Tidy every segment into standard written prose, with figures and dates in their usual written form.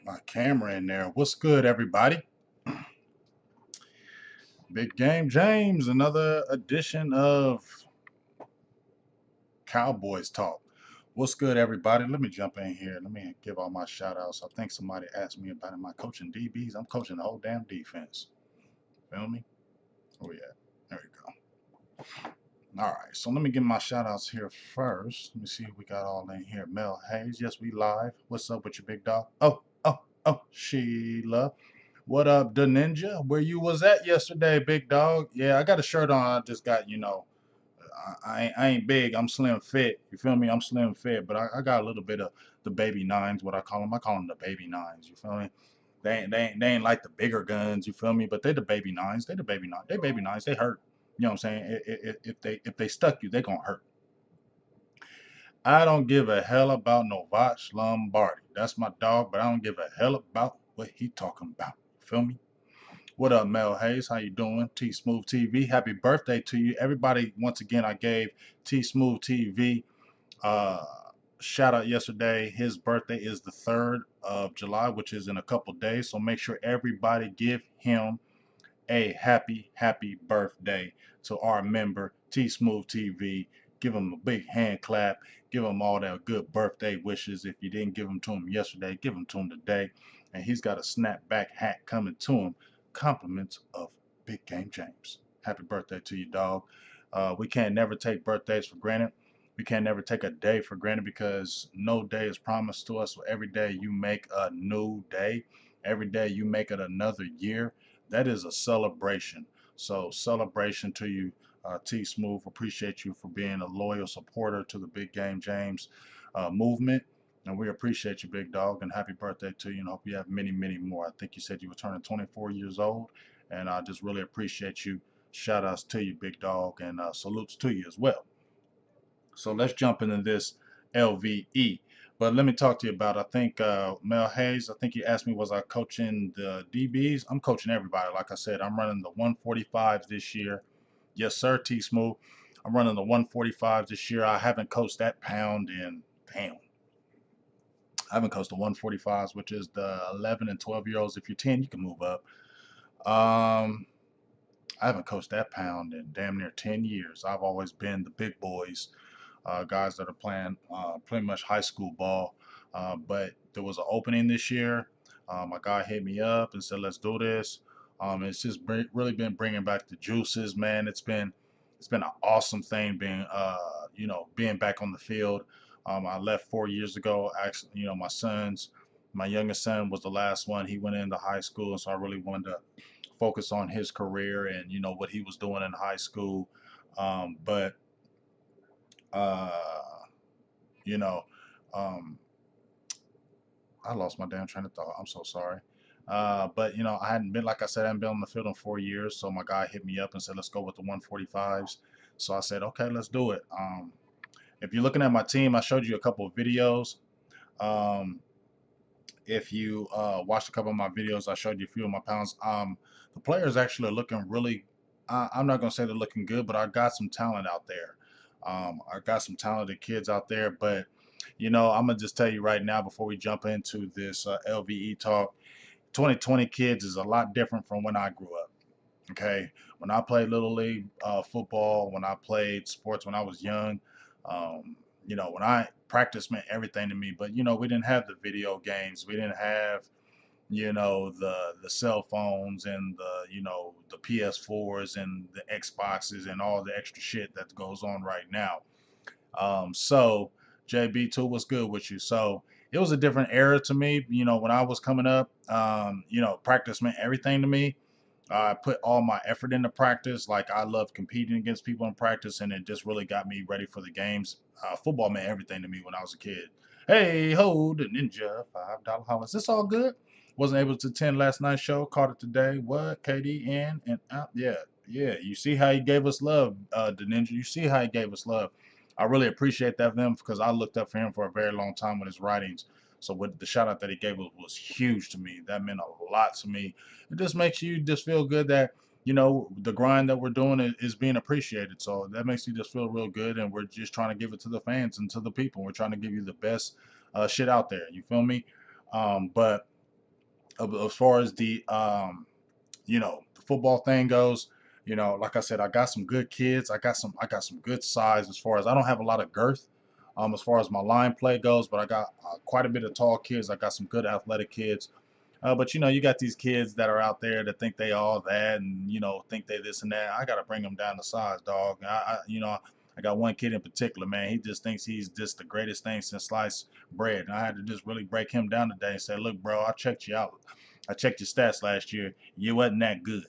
my camera in there. What's good, everybody? Big Game James, another edition of Cowboys Talk. What's good, everybody? Let me jump in here. Let me give all my shout outs. I think somebody asked me about am I coaching DBs? I'm coaching the whole damn defense. Feel me? Oh, yeah. There we go. All right. So let me give my shout outs here first. Let me see if we got all in here. Mel Hayes. Yes, we live. What's up with your big dog? Oh, Sheila. What up, the ninja? Where you was at yesterday, big dog? Yeah, I got a shirt on. I just got, I ain't big. I'm slim fit. You feel me? I'm slim fit, but I got a little bit of the baby nines, what I call them. I call them the baby nines. You feel me? They ain't like the bigger guns. You feel me? But they the baby nines. They the baby nines. They baby nines. They hurt. You know what I'm saying? If they stuck you, they gonna hurt. I don't give a hell about no Voch Lombardi. That's my dog, but I don't give a hell about what he talking about. Feel me? What up, Mel Hayes? How you doing? T Smooth TV. Happy birthday to you. Everybody, once again, I gave T Smooth TV uh shout out yesterday. His birthday is the 3rd of July, which is in a couple days. So make sure everybody give him a happy birthday to our member T Smooth TV. Give him a big hand clap. Give him all that good birthday wishes. If you didn't give them to him yesterday, give them to him today. And he's got a snapback hat coming to him. Compliments of Big Game James. Happy birthday to you, dog. We can't never take birthdays for granted. We can't never take a day for granted because no day is promised to us. So every day you make a new day. Every day you make it another year. That is a celebration. So celebration to you, T Smooth. Appreciate you for being a loyal supporter to the Big Game James movement. And we appreciate you, big dog, and happy birthday to you. And hope you have many more. I think you said you were turning 24 years old, and I just really appreciate you. Shout outs to you, big dog, and salutes to you as well. So let's jump into this LVE. But let me talk to you about, I think, Mel Hayes, I think you asked me, was I coaching the DBs? I'm coaching everybody. Like I said, I'm running the 145s this year. Yes, sir, T Smooth. I'm running the 145s this year. I haven't coached that pound in, damn. I haven't coached the 145s, which is the 11 and 12 year olds. If you're 10, you can move up. Um, I haven't coached that pound in damn near 10 years. I've always been the big boys, guys that are playing pretty much high school ball. But there was an opening this year. My guy hit me up and said, "Let's do this." It's just really been bringing back the juices, man. It's been an awesome thing being being back on the field. I left 4 years ago. Actually, my youngest son was the last one. He went into high school, and so I really wanted to focus on his career and what he was doing in high school. But uh, you know, um, I lost my damn train of thought. I'm so sorry. But I hadn't been, like I said, I hadn't been on the field in 4 years. So my guy hit me up and said, "Let's go with the 145s." So I said, "Okay, let's do it." If you're looking at my team, I showed you a couple of videos. Um, if you watched a couple of my videos, I showed you a few of my pounds. The players actually are looking really. I'm not gonna say they're looking good, but I got some talent out there. I got some talented kids out there, but I'm gonna just tell you right now before we jump into this LVE talk. 2020 kids is a lot different from when I grew up. Okay, when I played little league football, when I played sports when I was young, when I practice meant everything to me. But we didn't have the video games, we didn't have the cell phones and the PS4s and the Xboxes and all the extra shit that goes on right now. So JB2, what's good with you? So it was a different era to me. When I was coming up, practice meant everything to me. I put all my effort into practice. Like I love competing against people in practice, and it just really got me ready for the games. Football meant everything to me when I was a kid. Hey ho, the ninja, $5 holler. Is this all good? Wasn't able to attend last night's show. Caught it today. What? KD in and out. Yeah, yeah. You see how he gave us love, the ninja. You see how he gave us love. I really appreciate that of him because I looked up for him for a very long time with his writings. So with the shout out that he gave us was huge to me. That meant a lot to me. It just makes you just feel good that the grind that we're doing is being appreciated. So that makes you just feel real good, and we're just trying to give it to the fans and to the people. We're trying to give you the best shit out there. You feel me? But as far as the football thing goes, like I said, I got some good kids. I got some good size as far as I don't have a lot of girth, as far as my line play goes, but I got quite a bit of tall kids. I got some good athletic kids. But you got these kids that are out there that think they all that, and think they this and that. I got to bring them down to size, dog. I got one kid in particular, man. He just thinks he's just the greatest thing since sliced bread. And I had to just really break him down today and say, look, bro, I checked you out. I checked your stats last year. You wasn't that good.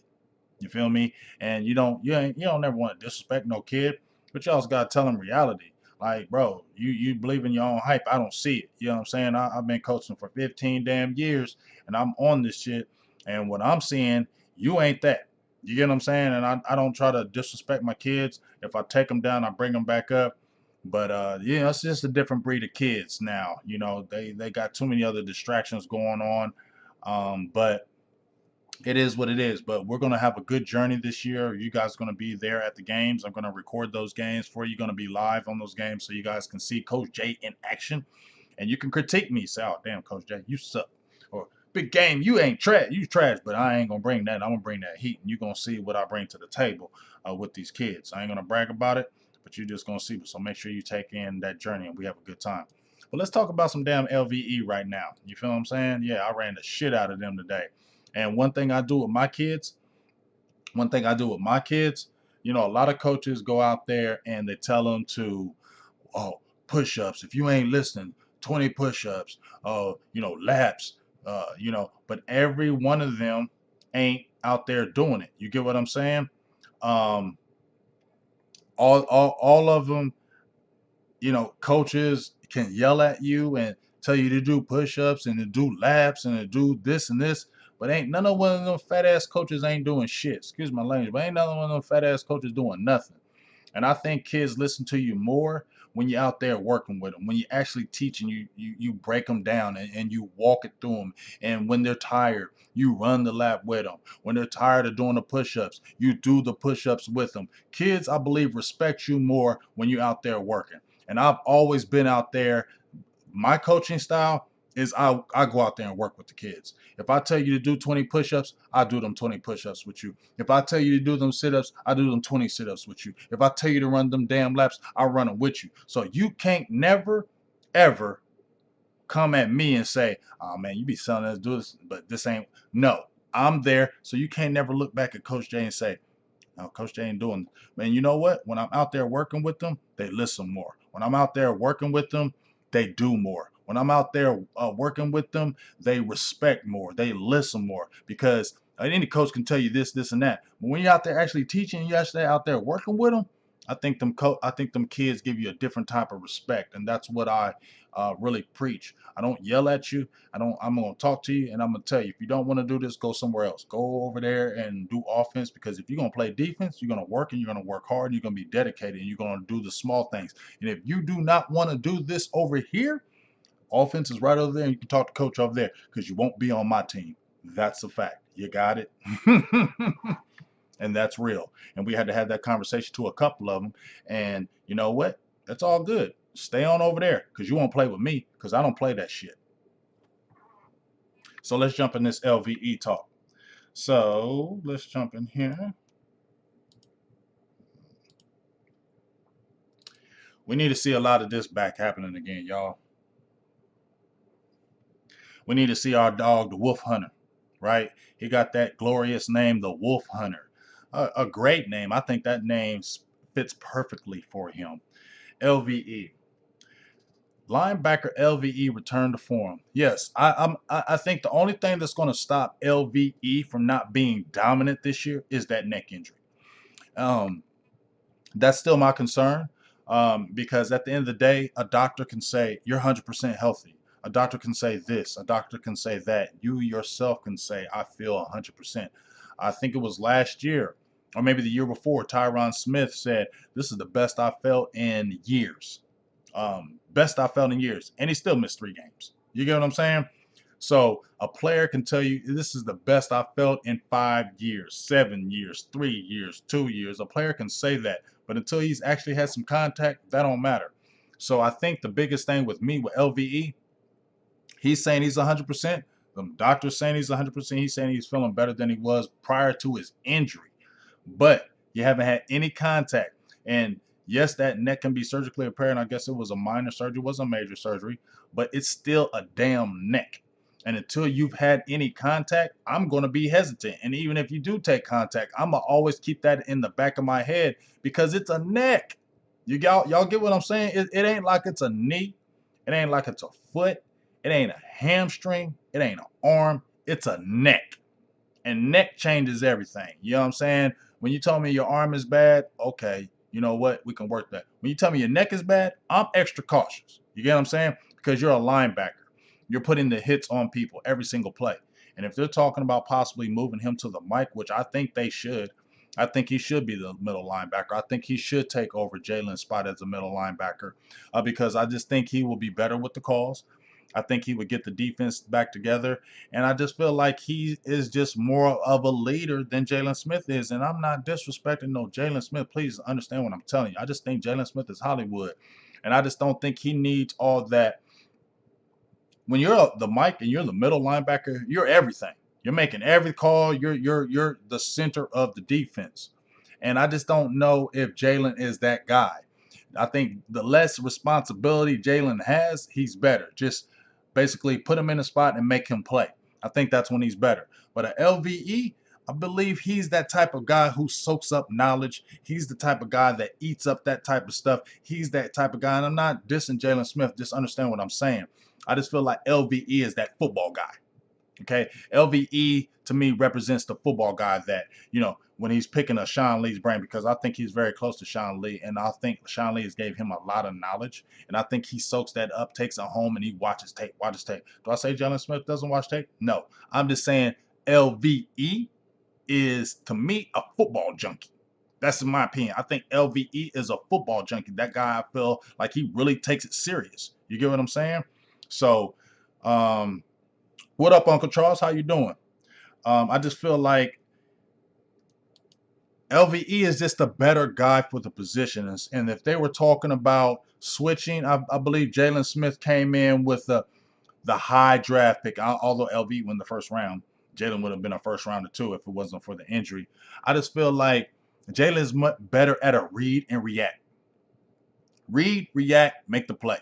You feel me? And you don't never want to disrespect no kid, but you also gotta tell them reality. Like, bro, you believe in your own hype. I don't see it. You know what I'm saying? I've been coaching for 15 damn years, and I'm on this shit. And what I'm seeing, you ain't that. You get what I'm saying? And I don't try to disrespect my kids. If I take them down, I bring them back up. But it's just a different breed of kids now. They got too many other distractions going on. But it is what it is. But we're going to have a good journey this year. You guys are going to be there at the games. I'm going to record those games for you. Going to be live on those games so you guys can see Coach J in action. And you can critique me. Say, oh, damn, Coach J, you suck. Or, big game, you ain't trash. You trash, but I ain't going to bring that. I'm going to bring that heat. And you're going to see what I bring to the table with these kids. I ain't going to brag about it, but you're just going to see. So make sure you take in that journey and we have a good time. But let's talk about some damn LVE right now. You feel what I'm saying? Yeah, I ran the shit out of them today. And one thing I do with my kids, a lot of coaches go out there and they tell them to, oh, push-ups. If you ain't listening, 20 push-ups, laps, but every one of them ain't out there doing it. You get what I'm saying? Um, all of them, coaches can yell at you and tell you to do push-ups and to do laps and to do this and this, but ain't none of one of them fat ass coaches ain't doing shit. Excuse my language, but ain't none of one of them fat ass coaches doing nothing. And I think kids listen to you more when you're out there working with them, when you're actually teaching you break them down and you walk it through them. And when they're tired, you run the lap with them. When they're tired of doing the push-ups, you do the push-ups with them. Kids, I believe, respect you more when you're out there working. And I've always been out there. My coaching style is I go out there and work with the kids. If I tell you to do 20 push-ups, I do them 20 push-ups with you. If I tell you to do them sit-ups, I do them 20 sit-ups with you. If I tell you to run them damn laps, I run them with you. So you can't never, ever come at me and say, oh man, you be selling us do this, but this ain't. No, I'm there. So you can't never look back at Coach J and say, no, Coach J ain't doing. Man, you know what? When I'm out there working with them, they listen more. When I'm out there working with them, they do more. When I'm out there working with them, they respect more. They listen more because any coach can tell you this, this, and that. But when you're out there actually teaching, you actually out there working with them, I think them kids give you a different type of respect, and that's what I really preach. I don't yell at you. I'm gonna talk to you, and I'm gonna tell you if you don't want to do this, go somewhere else. Go over there and do offense because if you're gonna play defense, you're gonna work and you're gonna work hard. And you're gonna be dedicated, and you're gonna do the small things. And if you do not want to do this over here, offense is right over there, and you can talk to coach over there because you won't be on my team. That's a fact. You got it. And that's real. And we had to have that conversation to a couple of them. And you know what? That's all good. Stay on over there because you won't play with me because I don't play that shit. So let's jump in this LVE talk. So let's jump in here. We need to see a lot of this back happening again, y'all. We need to see our dog, the Wolf Hunter, right? He got that glorious name, the Wolf Hunter. A great name. I think that name fits perfectly for him. LVE. Linebacker LVE returned to form. Yes, I think the only thing that's going to stop LVE from not being dominant this year is that neck injury. Um, that's still my concern because at the end of the day, a doctor can say you're 100% healthy. A doctor can say this. A doctor can say that. You yourself can say I feel 100%. I think it was last year or maybe the year before. Tyron Smith said this is the best I felt in years. Best I felt in years, and he still missed 3 games. You get what I'm saying? So a player can tell you this is the best I felt in 5 years, 7 years, 3 years, 2 years. A player can say that, but until he's actually had some contact, that don't matter. So I think the biggest thing with me with LVE, he's saying he's 100%. The doctor's saying he's 100%. He's saying he's feeling better than he was prior to his injury. But you haven't had any contact. And yes, that neck can be surgically repaired. And I guess it was a minor surgery, it wasn't a major surgery, but it's still a damn neck. And until you've had any contact, I'm going to be hesitant. And even if you do take contact, I'm going to always keep that in the back of my head because it's a neck. Y'all get what I'm saying? It ain't like it's a knee. It ain't like it's a foot. It ain't a hamstring. It ain't an arm. It's a neck. And neck changes everything. You know what I'm saying? When you tell me your arm is bad, okay, you know what? We can work that. When you tell me your neck is bad, I'm extra cautious. You get what I'm saying? Because you're a linebacker. You're putting the hits on people every single play. And if they're talking about possibly moving him to the mic, which I think they should, I think he should be the middle linebacker. I think he should take over Jalen's spot as the middle linebacker because I just think he will be better with the calls. I think he would get the defense back together. And I just feel like he is just more of a leader than Jalen Smith is. And I'm not disrespecting no Jalen Smith. Please understand what I'm telling you. I just think Jalen Smith is Hollywood. And I just don't think he needs all that. When you're the mic and you're the middle linebacker, you're everything. You're making every call. You're the center of the defense. And I just don't know if Jalen is that guy. I think the less responsibility Jalen has, he's better. Just basically put him in a spot and make him play. I think that's when he's better. But at LVE, I believe he's that type of guy who soaks up knowledge. He's the type of guy that eats up that type of stuff. He's that type of guy. And I'm not dissing Jalen Smith. Just understand what I'm saying. I just feel like LVE is that football guy. Okay, LVE to me represents the football guy that, when he's picking a Sean Lee's brain, because I think he's very close to Sean Lee, and I think Sean Lee has gave him a lot of knowledge, and I think he soaks that up, takes it home, and he watches tape. Do I say Jalen Smith doesn't watch tape? No, I'm just saying LVE is to me a football junkie. That's in my opinion. I think LVE is a football junkie. That guy, I feel like he really takes it serious. You get what I'm saying? So, what up, Uncle Charles? How you doing? I just feel like LVE is just a better guy for the position. And if they were talking about switching, I believe Jalen Smith came in with the high draft pick. Although LVE won the first round, Jalen would have been a first rounder too if it wasn't for the injury. I just feel like Jalen is much better at a read and react. Read, react, make the play.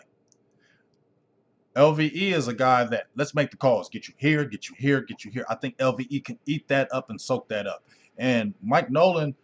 LVE is a guy that let's make the calls, get you here, get you here, get you here. I think LVE can eat that up and soak that up. And Mike Nolan,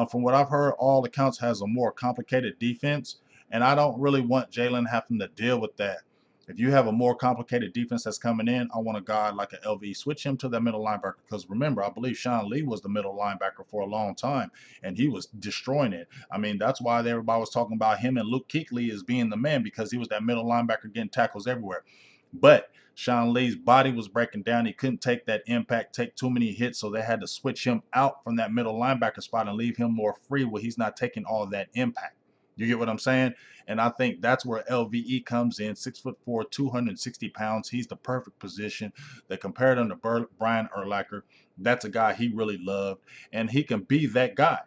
from what I've heard, all accounts has a more complicated defense, and I don't really want Jalen having to deal with that. If you have a more complicated defense that's coming in, I want a guy like an LVE. Switch him to that middle linebacker because remember, I believe Sean Lee was the middle linebacker for a long time, and he was destroying it. I mean, that's why everybody was talking about him and Luke Kuechly as being the man because he was that middle linebacker getting tackles everywhere. But Sean Lee's body was breaking down. He couldn't take that impact, take too many hits, so they had to switch him out from that middle linebacker spot and leave him more free where he's not taking all that impact. You get what I'm saying? And I think that's where LVE comes in. 6'4", 260 pounds. He's the perfect position. They compared him to Brian Urlacher. That's a guy he really loved, and he can be that guy.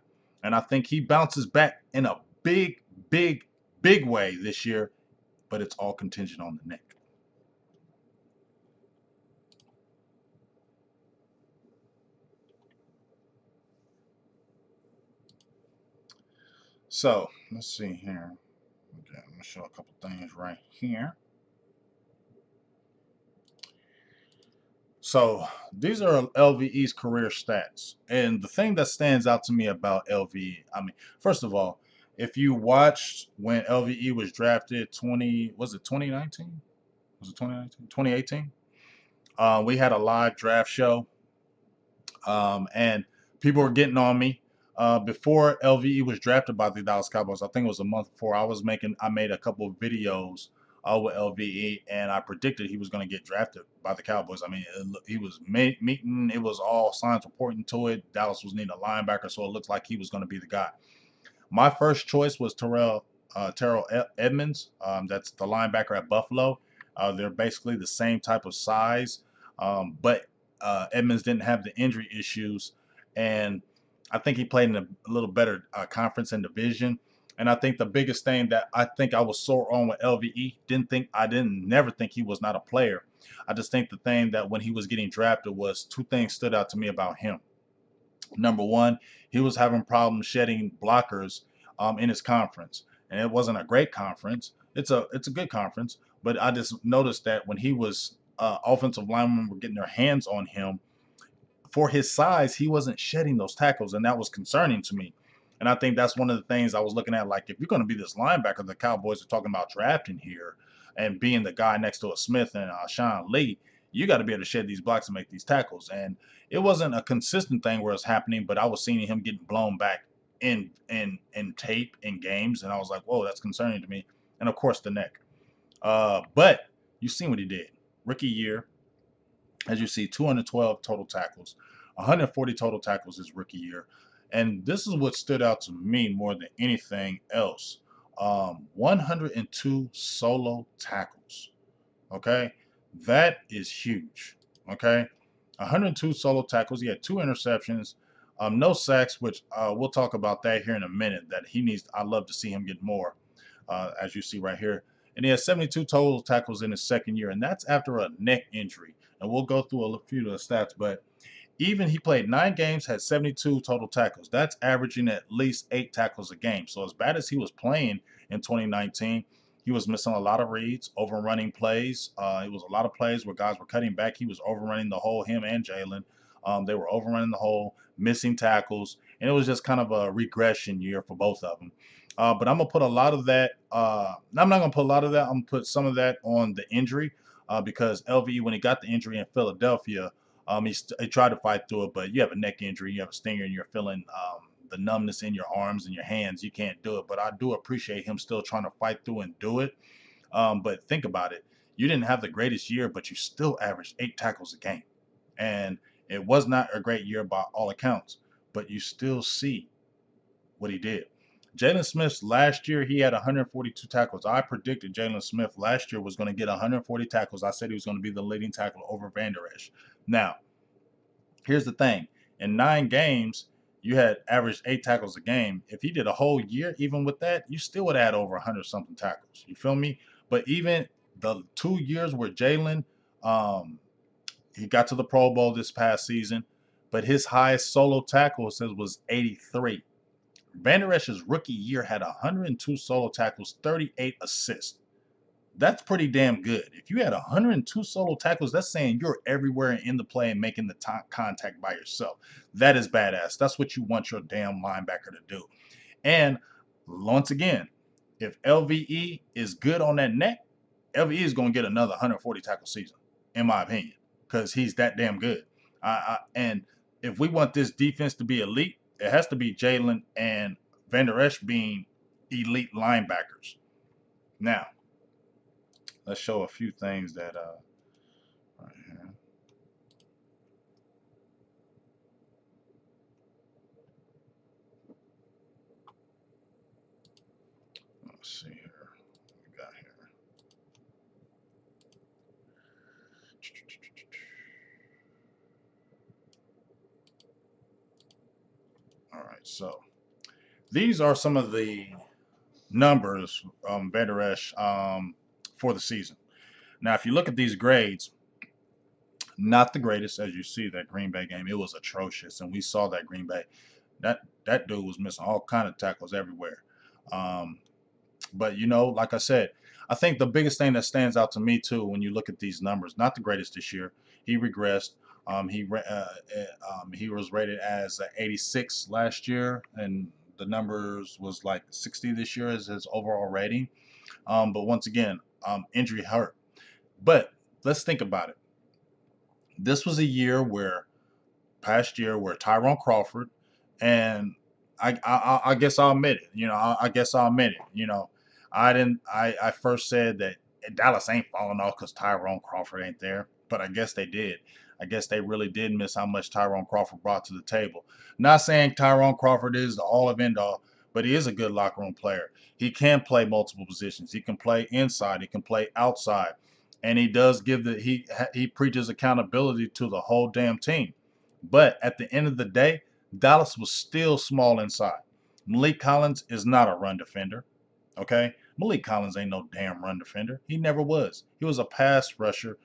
And I think he bounces back in a big, big, big way this year, but it's all contingent on the neck. So let's see here. Okay, I'm gonna show a couple things right here. So these are LVE's career stats, and the thing that stands out to me about LVE, I mean, first of all, if you watched when LVE was drafted, 2019? Was it 2019? 2018? We had a live draft show, and people were getting on me. Before LVE was drafted by the Dallas Cowboys, I think it was a month before. I made a couple of videos with LVE, and I predicted he was going to get drafted by the Cowboys. I mean, he was meeting; it was all signs reporting to it. Dallas was needing a linebacker, so it looks like he was going to be the guy. My first choice was Terrell Edmonds. That's the linebacker at Buffalo. They're basically the same type of size, but Edmonds didn't have the injury issues, and I think he played in a little better conference and division. And I think the biggest thing that I think I was sore on with LVE, didn't never think he was not a player. I just think the thing that when he was getting drafted was two things stood out to me about him. Number one, he was having problems shedding blockers in his conference, and it wasn't a great conference. It's a good conference, but I just noticed that when he was offensive linemen were getting their hands on him, for his size, he wasn't shedding those tackles, and that was concerning to me. And I think that's one of the things I was looking at. Like, if you're going to be this linebacker, the Cowboys are talking about drafting here, and being the guy next to a Smith and Sean Lee, you got to be able to shed these blocks and make these tackles. And it wasn't a consistent thing where it's happening, but I was seeing him getting blown back in tape in games, and I was like, whoa, that's concerning to me. And of course, the neck. But you've seen what he did. Rookie year, as you see, 212 total tackles, 140 total tackles his rookie year. And this is what stood out to me more than anything else. 102 solo tackles. Okay. That is huge. Okay. 102 solo tackles. He had two interceptions, no sacks, which we'll talk about that here in a minute. That he needs, I'd love to see him get more, as you see right here. And he has 72 total tackles in his second year, and that's after a neck injury. And we'll go through a few of the stats, but even he played 9 games, had 72 total tackles. That's averaging at least 8 tackles a game. So as bad as he was playing in 2019, he was missing a lot of reads, overrunning plays. It was a lot of plays where guys were cutting back. He was overrunning the hole, him and Jalen. They were overrunning the hole, missing tackles, and it was just kind of a regression year for both of them. But I'm gonna put a lot of that. I'm not gonna put a lot of that. I'm gonna put some of that on the injury, because LVE, when he got the injury in Philadelphia, he tried to fight through it, but you have a neck injury, you have a stinger, and you're feeling the numbness in your arms and your hands. You can't do it. But I do appreciate him still trying to fight through and do it. But think about it. You didn't have the greatest year, but you still averaged 8 tackles a game. And it was not a great year by all accounts, but you still see what he did. Jalen Smith's last year, he had 142 tackles. I predicted Jalen Smith last year was going to get 140 tackles. I said he was going to be the leading tackle over Van Der Esch. Now, here's the thing. In 9 games, you had averaged 8 tackles a game. If he did a whole year, even with that, you still would add over 100 something tackles. You feel me? But even the 2 years where Jalen, um, he got to the Pro Bowl this past season, but his highest solo tackle says was 83. Van Der Esch's rookie year had 102 solo tackles, 38 assists. That's pretty damn good. If you had 102 solo tackles, that's saying you're everywhere in the play and making the contact by yourself. That is badass. That's what you want your damn linebacker to do. And once again, if LVE is good on that neck, LVE is going to get another 140 tackle season, in my opinion, because he's that damn good. And if we want this defense to be elite, it has to be Jalen and Van Der Esch being elite linebackers. Now, let's show a few things that right here. Let's see here. What we got here. All right, so these are some of the numbers Van Der Esch for the season. Now, if you look at these grades, not the greatest, as you see that Green Bay game. It was atrocious, and we saw that Green Bay. That dude was missing all kind of tackles everywhere. Um, but like I said, I think the biggest thing that stands out to me too when you look at these numbers, not the greatest this year. He regressed. He was rated as 86 last year, and the numbers was like 60 this year as his overall rating. But once again, injury hurt. But let's think about it. This was a year where past year where Tyrone Crawford, and I guess I'll admit it. I guess I'll admit it. I didn't. I first said that Dallas ain't falling off because Tyrone Crawford ain't there, but I guess they did. I guess they really did miss how much Tyrone Crawford brought to the table. Not saying Tyrone Crawford is the all of end all, but he is a good locker room player. He can play multiple positions. He can play inside. He can play outside, and he does give he preaches accountability to the whole damn team. But at the end of the day, Dallas was still small inside. Malik Collins is not a run defender. Okay, Malik Collins ain't no damn run defender. He never was. He was a pass rusher.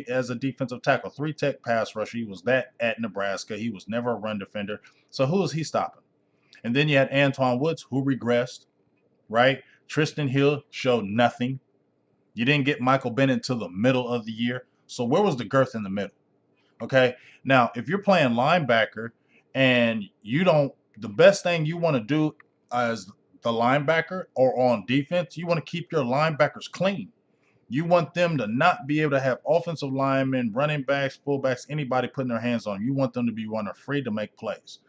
As a defensive tackle, three tech pass rusher. He was that at Nebraska. He was never a run defender. So who is he stopping? And then you had Antoine Woods, who regressed, right? Tristan Hill showed nothing. You didn't get Michael Bennett until the middle of the year. So where was the girth in the middle? Okay. Now, if you're playing linebacker and you don't, the best thing you want to do as the linebacker or on defense, you want to keep your linebackers clean. You want them to not be able to have offensive linemen, running backs, fullbacks, anybody putting their hands on them. You want them to be running free to make plays.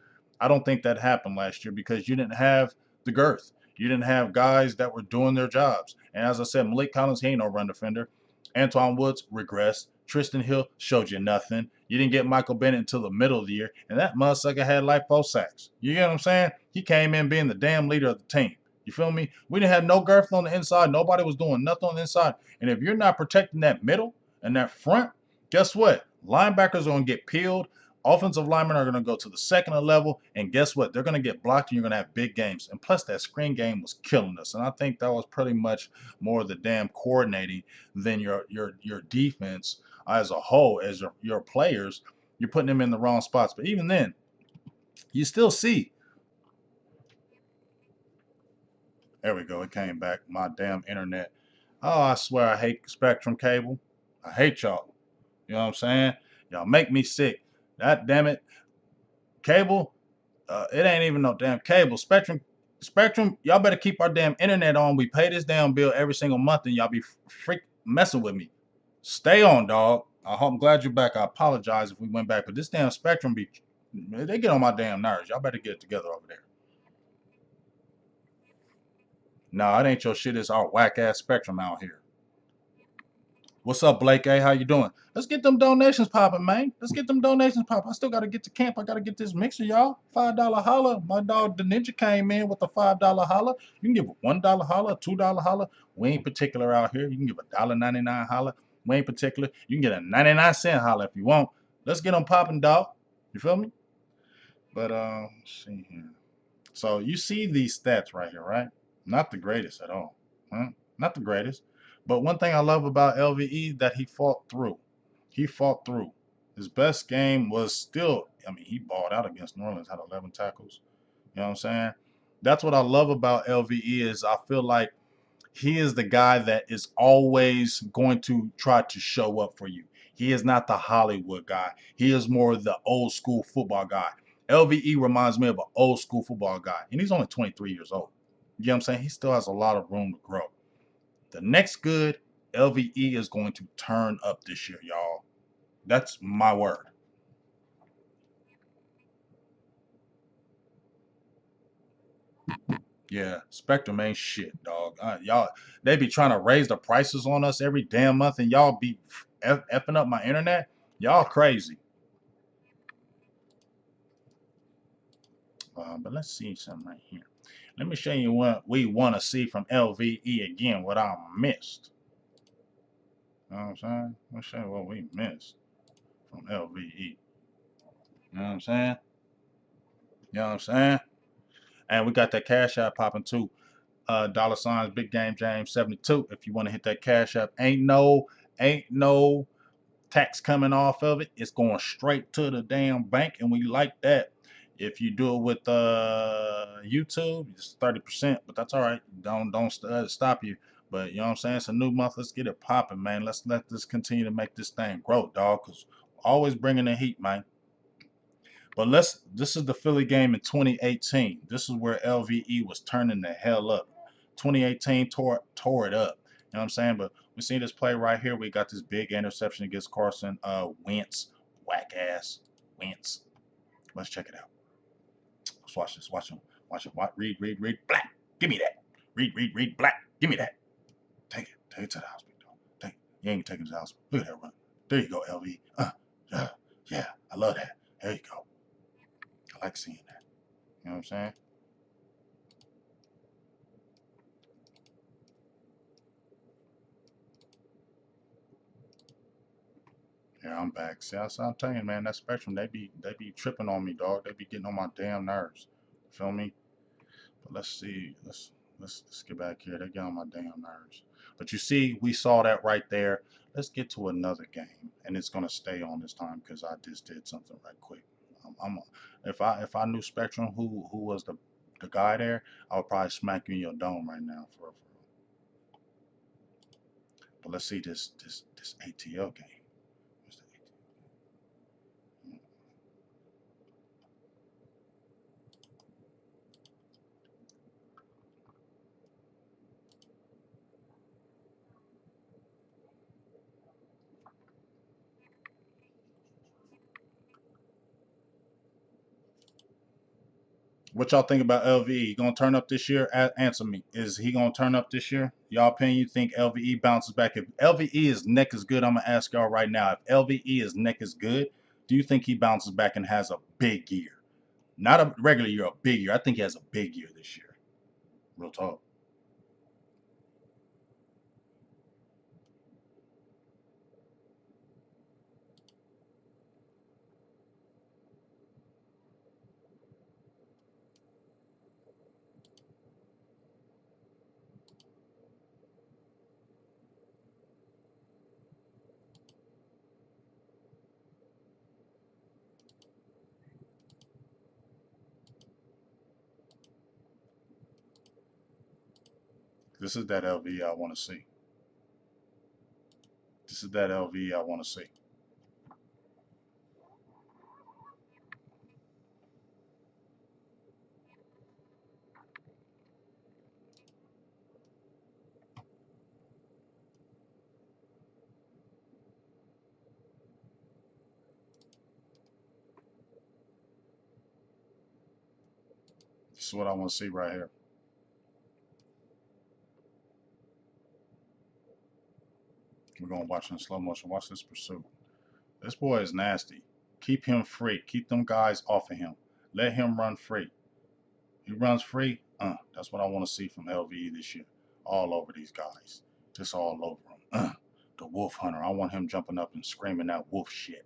I don't think that happened last year because you didn't have the girth. You didn't have guys that were doing their jobs. And as I said, Malik Collins, he ain't no run defender. Antoine Woods regressed. Tristan Hill showed you nothing. You didn't get Michael Bennett until the middle of the year, and that motherfucker had like 4 sacks. You get what I'm saying? He came in being the damn leader of the team. You feel me? We didn't have no girth on the inside. Nobody was doing nothing on the inside. And if you're not protecting that middle and that front, guess what? Linebackers are going to get peeled. Offensive linemen are going to go to the second level. And guess what? They're going to get blocked and you're going to have big games. And plus, that screen game was killing us. And I think that was pretty much more of the damn coordinating than your defense as a whole, as your players. You're putting them in the wrong spots. But even then, you still see. There we go. It came back. My damn internet. Oh, I swear I hate Spectrum Cable. I hate y'all. You know what I'm saying? Y'all make me sick. God damn it. Cable, it ain't even no damn cable. Spectrum, y'all better keep our damn internet on. We pay this damn bill every single month and y'all be freak messing with me. Stay on, dog. I'm glad you're back. I apologize if we went back, but this damn Spectrum they get on my damn nerves. Y'all better get it together over there. No, it ain't your shit. It's our whack ass Spectrum out here. What's up, Blake A? How you doing? Let's get them donations popping, man. Let's get them donations popping. I still got to get to camp. I got to get this mixer, y'all. $5 holla. My dog, the Ninja, came in with a $5 holla. You can give a $1 holla, $2 holla. We ain't particular out here. You can give a $1.99 holla. We ain't particular. You can get a 99-cent holla if you want. Let's get them popping, dog. You feel me? But, let's see here. So you see these stats right here, right? Not the greatest at all. Huh? Not the greatest. But one thing I love about LVE that he fought through. He fought through. His best game was still, I mean, he balled out against New Orleans, had 11 tackles. You know what I'm saying? That's what I love about LVE is I feel like he is the guy that is always going to try to show up for you. He is not the Hollywood guy. He is more the old school football guy. LVE reminds me of an old school football guy, and he's only 23 years old. You know what I'm saying? He still has a lot of room to grow. The next good LVE is going to turn up this year, y'all. That's my word. Yeah, Spectrum ain't shit, dog. Y'all, they be trying to raise the prices on us every damn month, and y'all be effing up my internet. Y'all crazy. But let's see something right here. Let me show you what we want to see from LVE again, what I missed. You know what I'm saying? Let's show you what we missed from LVE. You know what I'm saying? You know what I'm saying? And we got that cash app popping too. Dollar signs, Big Game James 72. If you want to hit that cash app, ain't no tax coming off of it. It's going straight to the damn bank, and we like that. If you do it with YouTube, it's 30%, but that's all right. Don't stop you. But you know what I'm saying? It's a new month. Let's get it popping, man. Let's let this continue to make this thing grow, dog. Cause always bringing the heat, man. But this is the Philly game in 2018. This is where LVE was turning the hell up. 2018 tore it up. You know what I'm saying? But we see this play right here. We got this big interception against Carson Wentz. Whack ass Wentz. Let's check it out. Let's watch this. Watch him. Watch it. Read. Black. Give me that. Read. Black. Give me that. Take it. Take it to the house, big dog. Take it. You ain't taking it to the house. Look at that run. There you go, LV. Yeah. I love that. There you go. I like seeing that. You know what I'm saying? Yeah, I'm back. See, I'm telling you, man, that Spectrum, they be tripping on me, dog. They be getting on my damn nerves. Feel me? But let's see. Let's get back here. They get on my damn nerves. But you see, we saw that right there. Let's get to another game, and it's gonna stay on this time because I just did something right quick. I'm if I knew Spectrum who was the guy there, I would probably smack you in your dome right now for. But let's see this ATL game. What's the ATL? What y'all think about LVE? He gonna turn up this year? Answer me. Is he gonna turn up this year? Y'all opinion? You think LVE bounces back? If LVE is neck as good, I'm gonna ask y'all right now. If LVE is neck as good, do you think he bounces back and has a big year? Not a regular year, a big year. I think he has a big year this year. Real talk. This is that LVE I want to see. This is that LVE I want to see. This is what I want to see right here. We're gonna watch in slow motion. Watch this pursuit. This boy is nasty. Keep him free. Keep them guys off of him. Let him run free. He runs free. That's what I want to see from LVE this year. All over these guys. Just all over them. The Wolf Hunter. I want him jumping up and screaming that wolf shit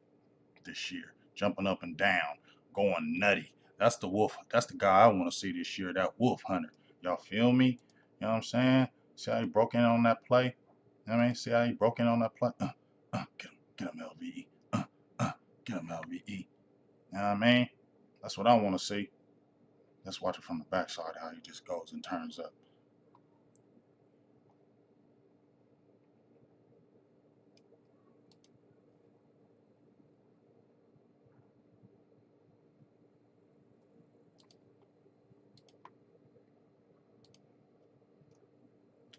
this year. Jumping up and down. Going nutty. That's the wolf. That's the guy I want to see this year. That Wolf Hunter. Y'all feel me? You know what I'm saying? See how he broke in on that play? You know what I mean? See how he broke in on that play? Get him, LVE. Uh, get him, LVE. You know what I mean? That's what I want to see. Let's watch it from the backside, how he just goes and turns up.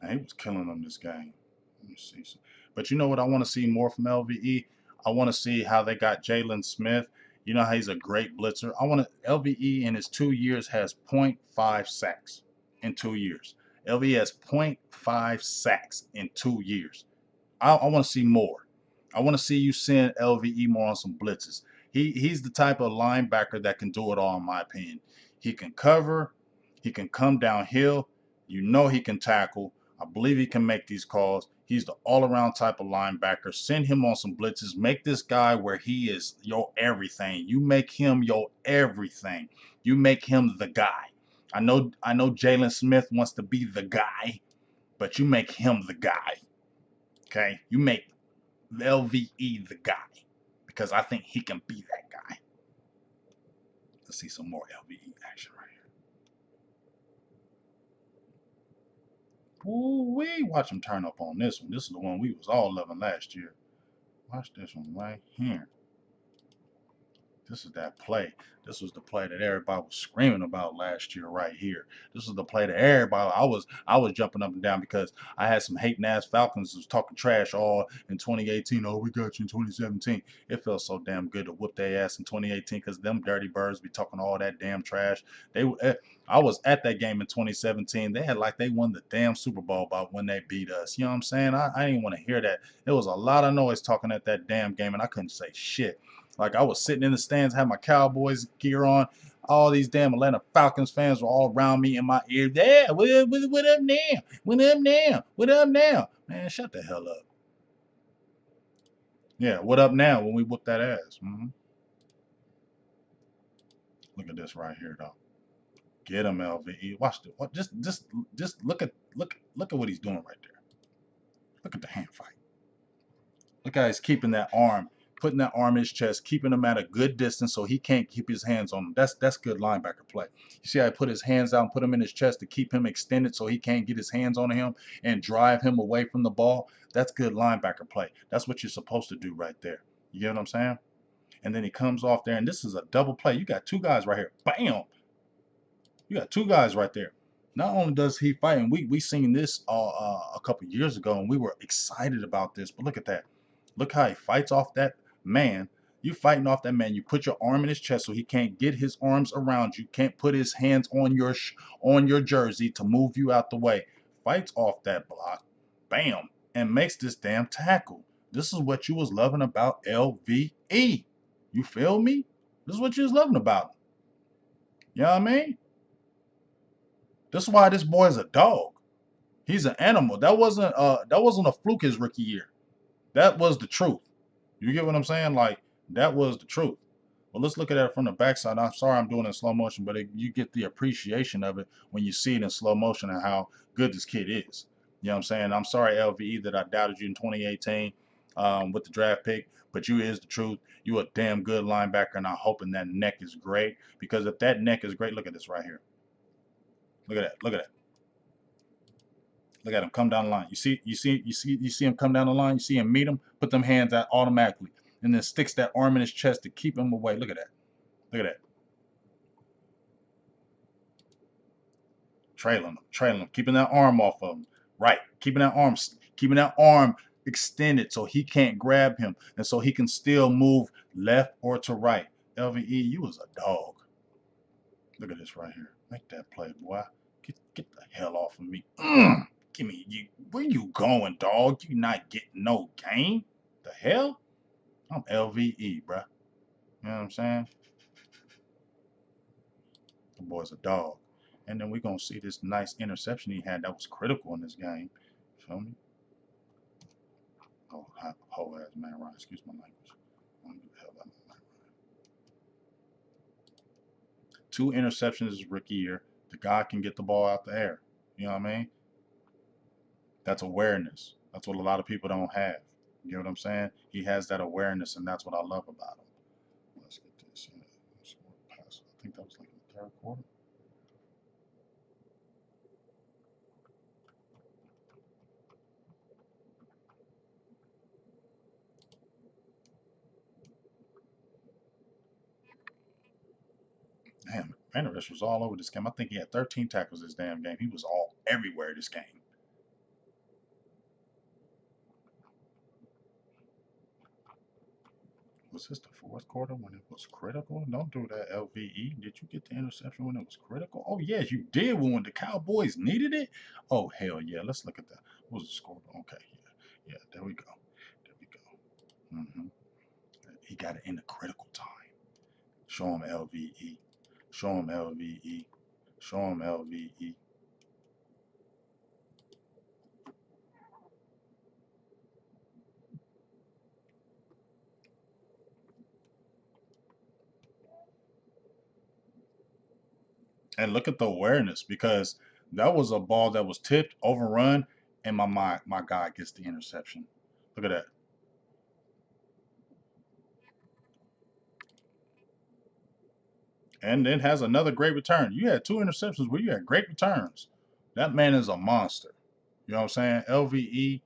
And he was killing them this game. Let me see. But you know what I want to see more from LVE? I want to see how they got Jalen Smith. You know how he's a great blitzer. I want to LVE in his 2 years has point 0.5 sacks in 2 years. LVE has point 0.5 sacks in 2 years. I want to see more. I want to see you send LVE more on some blitzes. He's the type of linebacker that can do it all, in my opinion. He can cover. He can come downhill. You know he can tackle. I believe he can make these calls. He's the all-around type of linebacker. Send him on some blitzes. Make this guy where he is your everything. You make him your everything. You make him the guy. I know Jalen Smith wants to be the guy, but you make him the guy. Okay? You make LVE the guy because I think he can be that guy. Let's see some more LVE action right here. Ooh, we watch him turn up on this one. This is the one we was all loving last year. Watch this one right here. This is that play. This was the play that everybody was screaming about last year right here. This is the play that everybody I was jumping up and down because I had some hating ass Falcons was talking trash all in 2018. Oh, we got you in 2017. It felt so damn good to whoop their ass in 2018 because them dirty birds be talking all that damn trash. I was at that game in 2017. They had like they won the damn Super Bowl about when they beat us. You know what I'm saying? I didn't want to hear that. There was a lot of noise talking at that damn game, and I couldn't say shit. Like I was sitting in the stands, had my Cowboys gear on. All these damn Atlanta Falcons fans were all around me in my ear. Yeah, what up now? What up now? What up now? Man, shut the hell up. Yeah, what up now when we whoop that ass? Look at this right here, though. Get him, LVE. Watch the what? Just look at what he's doing right there. Look at the hand fight. Look how he's keeping that arm, putting that arm in his chest, keeping him at a good distance so he can't keep his hands on him. That's good linebacker play. You see how he put his hands out and put him in his chest to keep him extended so he can't get his hands on him and drive him away from the ball. That's good linebacker play. That's what you're supposed to do right there. You get what I'm saying? And then he comes off there, and this is a double play. You got two guys right here. Bam! You got two guys right there. Not only does he fight, and we seen this a couple years ago, and we were excited about this. But look at that. Look how he fights off that man. You fighting off that man. You put your arm in his chest so he can't get his arms around you. Can't put his hands on your jersey to move you out the way. Fights off that block, bam, and makes this damn tackle. This is what you was loving about LVE. You feel me? This is what you was loving about him. You know what I mean? This is why this boy is a dog. He's an animal. That wasn't a fluke his rookie year. That was the truth. You get what I'm saying? Like that was the truth. Well, let's look at it from the backside. I'm sorry I'm doing it in slow motion, but you get the appreciation of it when you see it in slow motion and how good this kid is. You know what I'm saying? I'm sorry, LVE, that I doubted you in 2018 with the draft pick, but you is the truth. You a damn good linebacker, and I'm hoping that neck is great because if that neck is great, look at this right here. Look at that. Look at that. Look at him come down the line. You see him come down the line. You see him meet him, put them hands out automatically, and then sticks that arm in his chest to keep him away. Look at that. Look at that. Trailing him, keeping that arm off of him. Right, keeping that arm extended so he can't grab him, and so he can still move left or to right. LVE, you was a dog. Look at this right here. Make that play, boy. Get the hell off of me. Give me you. Where you going, dog? You not getting no game. The hell? I'm LVE, bruh. You know what I'm saying? The boy's a dog. And then we're gonna see this nice interception he had that was critical in this game. Feel me? Oh, whole ass man, right? Excuse my language. Two interceptions his rookie year. The guy can get the ball out the air. You know what I mean? That's awareness. That's what a lot of people don't have. You know what I'm saying? He has that awareness, and that's what I love about him. Let's get this. I think that was like in the third quarter. Damn, Vanderbilt was all over this game. I think he had 13 tackles this damn game. He was all everywhere this game. Was this the fourth quarter when it was critical? Don't do that, LVE. Did you get the interception when it was critical? Oh, yes, you did when the Cowboys needed it. Oh, hell yeah. Let's look at that. What was the score? Okay, yeah. Yeah, there we go. There we go. He got it in the critical time. Show him LVE. Show him LVE. Show him LVE. And look at the awareness because that was a ball that was tipped, overrun, and my guy gets the interception. Look at that. And then has another great return. You had two interceptions where you had great returns. That man is a monster. You know what I'm saying? LVE,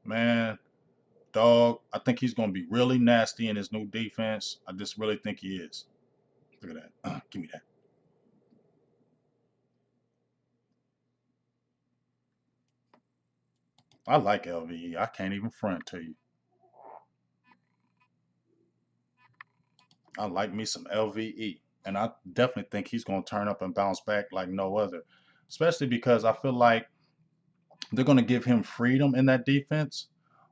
man, dog. I think he's going to be really nasty in his new defense. I just really think he is. Look at that. Give me that. I like LVE. I can't even front to you. I like me some LVE. And I definitely think he's going to turn up and bounce back like no other. Especially because I feel like they're going to give him freedom in that defense.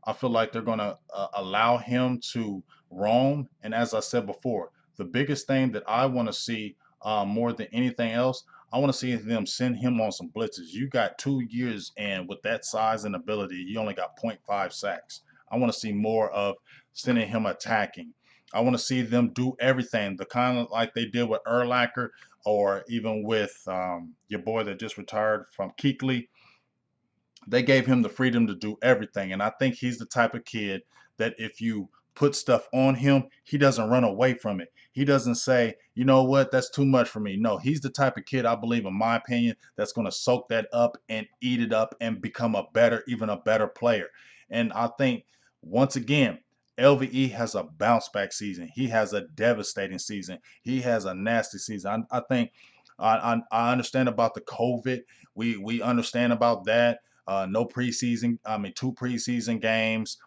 I feel like they're going to allow him to roam. And as I said before, the biggest thing that I want to see more than anything else, I want to see them send him on some blitzes. You got 2 years, and with that size and ability, you only got 0.5 sacks. I want to see more of sending him attacking. I want to see them do everything, the kind of like they did with Erlacher, or even with your boy that just retired from Keekly. They gave him the freedom to do everything. And I think he's the type of kid that if you put stuff on him, he doesn't run away from it. He doesn't say, you know what, that's too much for me. No, he's the type of kid, I believe, in my opinion, that's going to soak that up and eat it up and become a better, even a better player. And I think, once again, LVE has a bounce back season. He has a devastating season. He has a nasty season. I think I understand about the COVID. We understand about that. No preseason. I mean, 2 preseason games.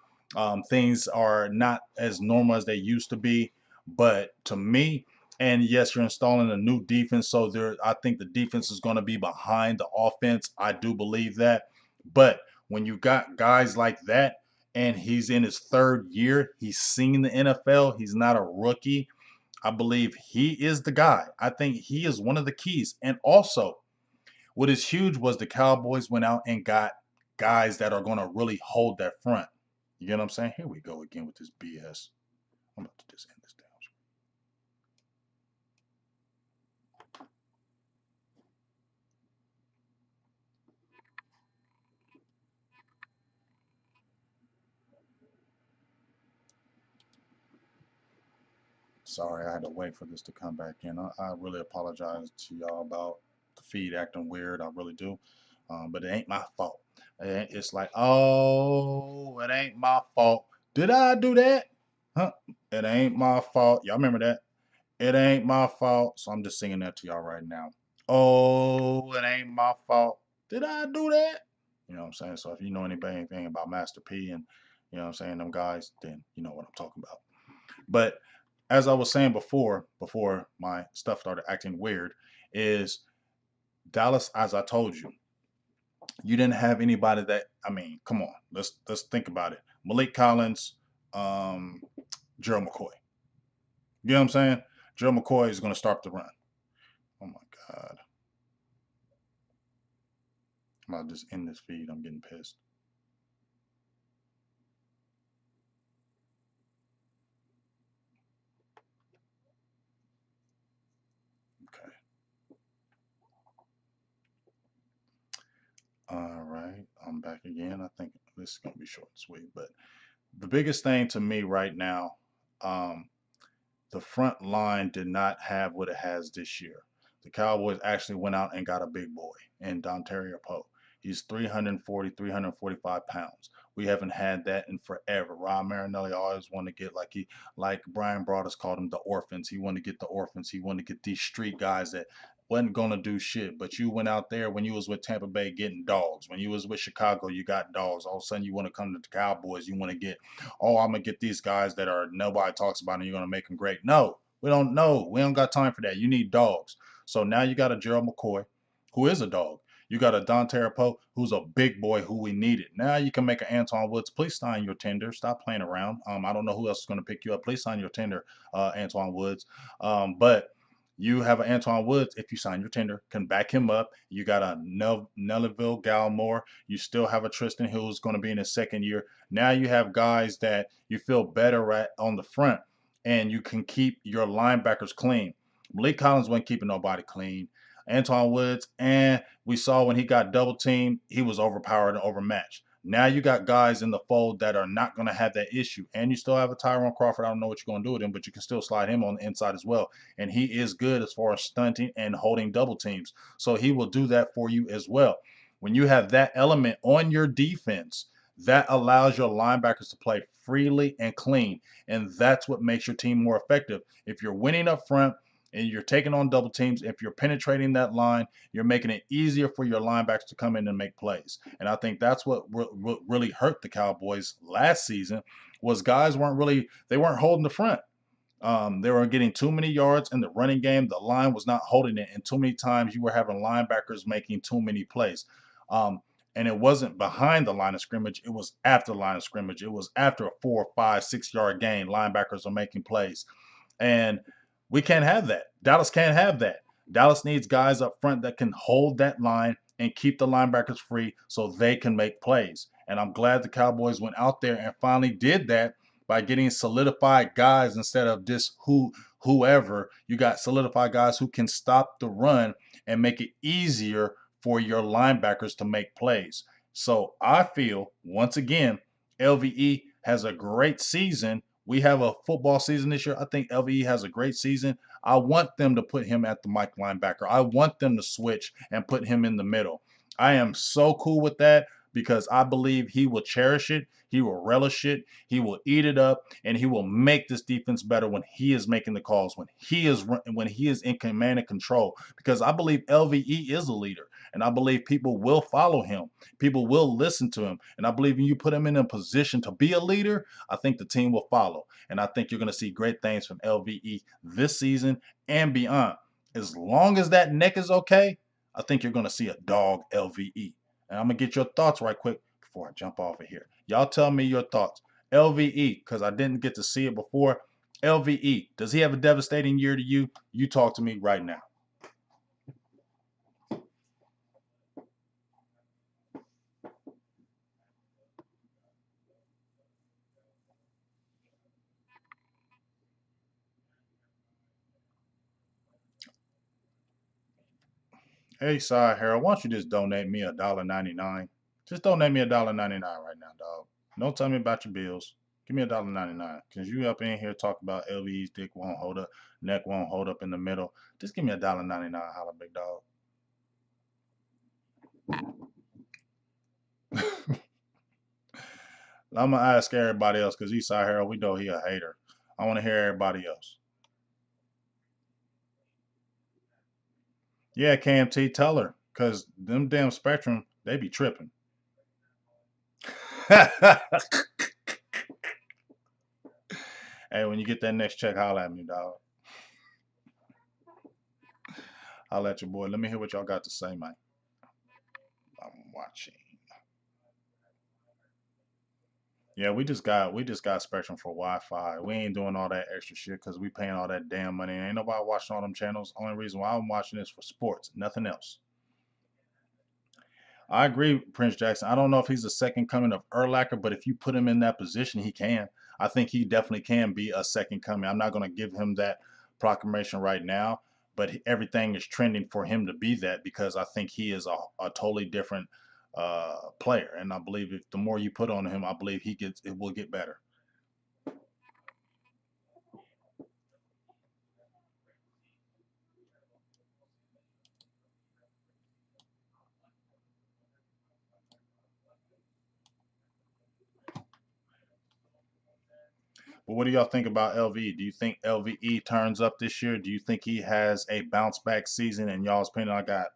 Things are not as normal as they used to be. But to me, and yes, you're installing a new defense, so there. I think the defense is going to be behind the offense. I do believe that. But when you got guys like that, and he's in his 3rd year, he's seen the NFL. He's not a rookie. I believe he is the guy. I think he is one of the keys. And also, what is huge was the Cowboys went out and got guys that are going to really hold that front. You get what I'm saying? Here we go again with this BS. I'm about to just end this down. Sorry, I had to wait for this to come back in. I really apologize to y'all about the feed acting weird. I really do. But it ain't my fault. It's like, oh, it ain't my fault. Did I do that? Huh? It ain't my fault. Y'all remember that? It ain't my fault. So I'm just singing that to y'all right now. Oh, it ain't my fault. Did I do that? You know what I'm saying? So if you know anything about Master P and, you know what I'm saying, them guys, then you know what I'm talking about. But as I was saying before my stuff started acting weird, is Dallas, as I told you, you didn't have anybody that, I mean, come on, let's think about it. Malik Collins, um, Gerald McCoy. You know what I'm saying? Gerald McCoy is gonna start the run. Oh my God. I'm about to just end this feed. I'm getting pissed. Okay. All right. I'm back again. I think this is gonna be short and sweet. But the biggest thing to me right now, um, the front line did not have what it has this year. The Cowboys actually went out and got a big boy in Dontario Poe. He's 340, 345 pounds. We haven't had that in forever. Rob Marinelli always wanted to get like Brian Broaddus called them the orphans. He wanted to get the orphans. He wanted to get these street guys that wasn't gonna do shit. But you went out there when you was with Tampa Bay getting dogs. When you was with Chicago, you got dogs. All of a sudden you want to come to the Cowboys. You want to get, oh, I'm gonna get these guys that are nobody talks about and you're gonna make them great. No, we don't know. We don't got time for that. You need dogs. So now you got a Gerald McCoy, who is a dog. You got a Don Poe, who's a big boy who we needed. Now you can make an Antoine Woods. Please sign your tender. Stop playing around. I don't know who else is going to pick you up. Please sign your tender, Antoine Woods. But you have an Antoine Woods, if you sign your tender, can back him up. You got a Nellyville Galmore. You still have a Tristan Hill who's going to be in his 2nd year. Now you have guys that you feel better at on the front, and you can keep your linebackers clean. Malik Collins wasn't keeping nobody clean. Antoine Woods, and we saw when he got double teamed, he was overpowered and overmatched. Now you got guys in the fold that are not going to have that issue. And you still have a Tyrone Crawford. I don't know what you're going to do with him, but you can still slide him on the inside as well. And he is good as far as stunting and holding double teams. So he will do that for you as well. When you have that element on your defense, that allows your linebackers to play freely and clean. And that's what makes your team more effective. If you're winning up front, and you're taking on double teams, if you're penetrating that line, you're making it easier for your linebackers to come in and make plays. And I think that's what really hurt the Cowboys last season was guys they weren't holding the front. They were getting too many yards in the running game. The line was not holding it, and too many times you were having linebackers making too many plays. And it wasn't behind the line of scrimmage; it was after the line of scrimmage. It was after a 4, 5, 6 yard gain. Linebackers are making plays, and we can't have that. Dallas can't have that. Dallas needs guys up front that can hold that line and keep the linebackers free so they can make plays. And I'm glad the Cowboys went out there and finally did that by getting solidified guys instead of just whoever. You got solidified guys who can stop the run and make it easier for your linebackers to make plays. So I feel once again, LVE has a great season. We have a football season this year. I think LVE has a great season. I want them to put him at the Mike linebacker. I want them to switch and put him in the middle. I am so cool with that because I believe he will cherish it, he will relish it, he will eat it up, and he will make this defense better when he is making the calls, when he is in command and control. Because I believe LVE is a leader, and I believe people will follow him, people will listen to him, and I believe when you put him in a position to be a leader, I think the team will follow, and I think you're going to see great things from LVE this season and beyond. As long as that neck is okay, I think you're going to see a dog LVE. And I'm going to get your thoughts right quick before I jump off of here. Y'all tell me your thoughts. LVE, because I didn't get to see it before. LVE, does he have a devastating year to you? You talk to me right now. Hey, Side Harold, why don't you just donate me $1.99? Just donate me $1.99 right now, dog. Don't tell me about your bills. Give me $1.99. Cause you up in here talking about LVE's dick won't hold up, neck won't hold up in the middle. Just give me $1.99, holla big dog. I'm gonna ask everybody else because Eastside Harold, we know he a hater. I want to hear everybody else. Yeah, KMT, tell her because them damn Spectrum, they be tripping. Hey, when you get that next check, holla at me, dog. Holla at your boy. Let me hear what y'all got to say, man. I'm watching. Yeah, we just got Spectrum for Wi-Fi. We ain't doing all that extra shit because we paying all that damn money. Ain't nobody watching all them channels. Only reason why I'm watching is for sports, nothing else. I agree, Prince Jackson. I don't know if he's the second coming of Urlacher, but if you put him in that position, he can. I think he definitely can be a second coming. I'm not going to give him that proclamation right now, but everything is trending for him to be that because I think he is a totally different player, and I believe if the more you put on him, I believe it will get better. But what do y'all think about LV? Do you think LVE turns up this year? Do you think he has a bounce back season? And y'all's opinion, I got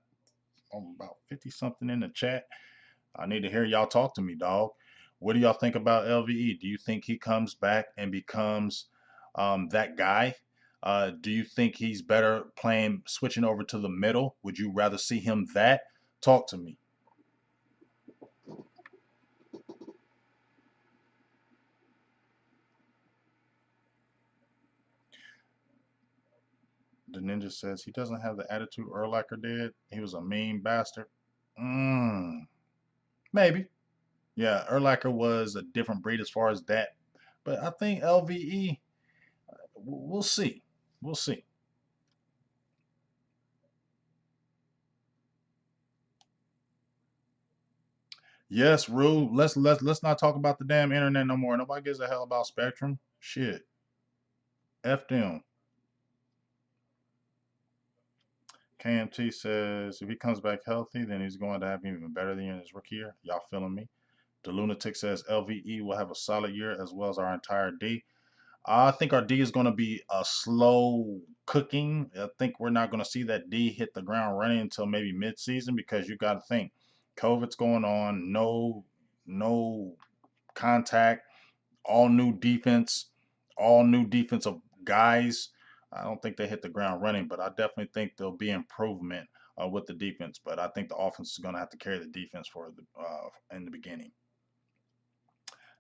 about 50 something in the chat. I need to hear y'all talk to me, dog. What do y'all think about LVE? Do you think he comes back and becomes that guy? Do you think he's better playing switching over to the middle? Would you rather see him that? Talk to me. The ninja says he doesn't have the attitude Urlacher did. He was a mean bastard. Mm, maybe. Yeah, Urlacher was a different breed as far as that. But I think LVE, we'll see. We'll see. Yes, Rue. Let's not talk about the damn internet no more. Nobody gives a hell about Spectrum. Shit. F them. KMT says if he comes back healthy, then he's going to have even better than in his rookie year. Y'all feeling me? The Lunatic says LVE will have a solid year as well as our entire D. I think our D is going to be a slow cooking. I think we're not going to see that D hit the ground running until maybe mid-season because you got to think COVID's going on. No contact, all new defense, all new defensive guys. I don't think they hit the ground running, but I definitely think there'll be improvement with the defense. But I think the offense is going to have to carry the defense for the in the beginning.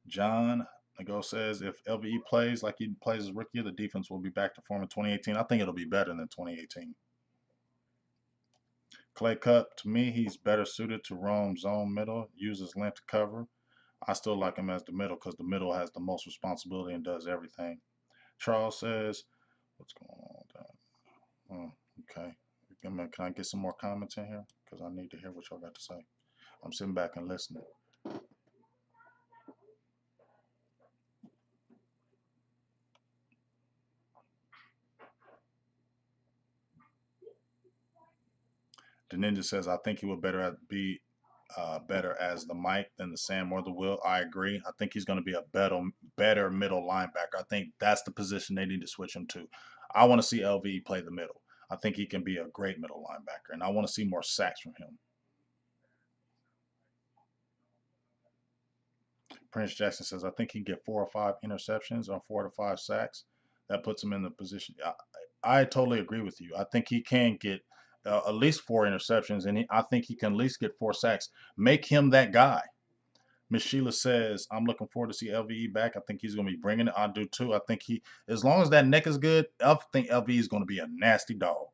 John Ago says if LVE plays like he plays as rookie, the defense will be back to form in 2018. I think it'll be better than 2018. Clay Cup, to me, he's better suited to roam zone middle, use his length to cover. I still like him as the middle because the middle has the most responsibility and does everything. Charles says, "What's going on with that?" Okay. Can I get some more comments in here? Because I need to hear what y'all got to say. I'm sitting back and listening. The Ninja says, I think he would be better as the Mike than the Sam or the Will. I agree. I think he's going to be a better middle linebacker. I think that's the position they need to switch him to. I want to see LVE play the middle. I think he can be a great middle linebacker, and I want to see more sacks from him. Prince Jackson says, I think he can get 4 or 5 interceptions or 4 to 5 sacks. That puts him in the position. I totally agree with you. I think he can get at least 4 interceptions, and I think he can at least get 4 sacks. Make him that guy. Miss Sheila says, I'm looking forward to see LVE back. I think he's going to be bringing it. I do too. I think as long as that neck is good, I think LVE is going to be a nasty dog.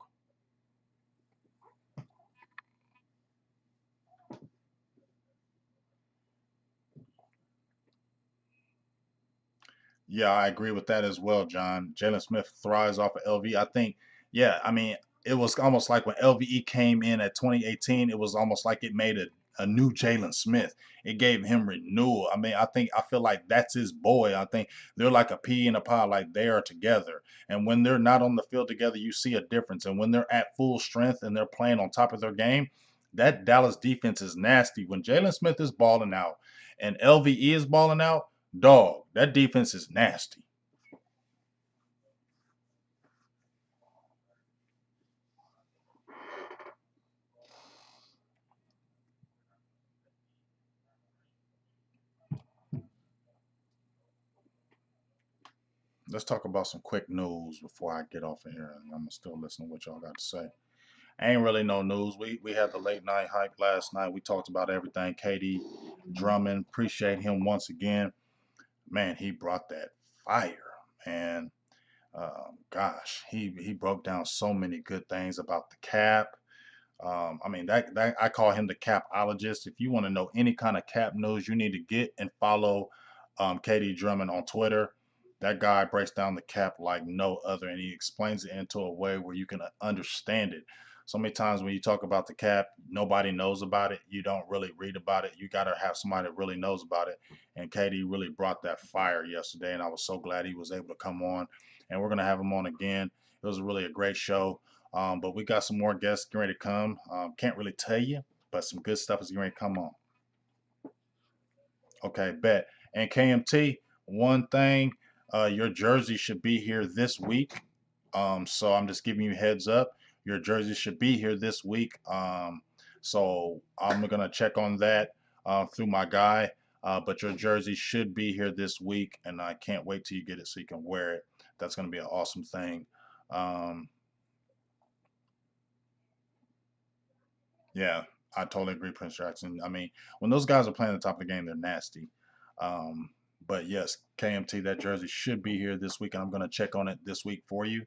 Yeah, I agree with that as well, John. Jalen Smith thrives off of LV. I think, yeah, I mean, it was almost like when LVE came in at 2018, it was almost like it made a new Jalen Smith. It gave him renewal. I mean, I feel like that's his boy. I think they're like a pea in a pod, like they are together. And when they're not on the field together, you see a difference. And when they're at full strength and they're playing on top of their game, that Dallas defense is nasty. When Jalen Smith is balling out and LVE is balling out, dog, that defense is nasty. Let's talk about some quick news before I get off of here. I'm still listening to what y'all got to say. Ain't really no news. We had the late night hype last night. We talked about everything. Katie Drummond, appreciate him once again. Man, he brought that fire. And gosh, he broke down so many good things about the cap. I mean that I call him the capologist. If you want to know any kind of cap news, you need to get and follow KD Drummond on Twitter. That guy breaks down the cap like no other, and he explains it into a way where you can understand it. So many times when you talk about the cap, nobody knows about it. You don't really read about it. You got to have somebody that really knows about it. And KD really brought that fire yesterday, and I was so glad he was able to come on. And we're gonna have him on again. It was really a great show. But we got some more guests getting ready to come. Can't really tell you, but some good stuff is getting ready to come on. Okay, bet. And KMT, one thing, your jersey should be here this week. So I'm just giving you heads up. Your jersey should be here this week. So I'm gonna check on that through my guy. But your jersey should be here this week, and I can't wait till you get it so you can wear it. That's gonna be an awesome thing. Um, Yeah, I totally agree, Prince Jackson. I mean, when those guys are playing the top of the game, they're nasty. Um, but yes, KMT, that jersey should be here this week, and I'm going to check on it this week for you,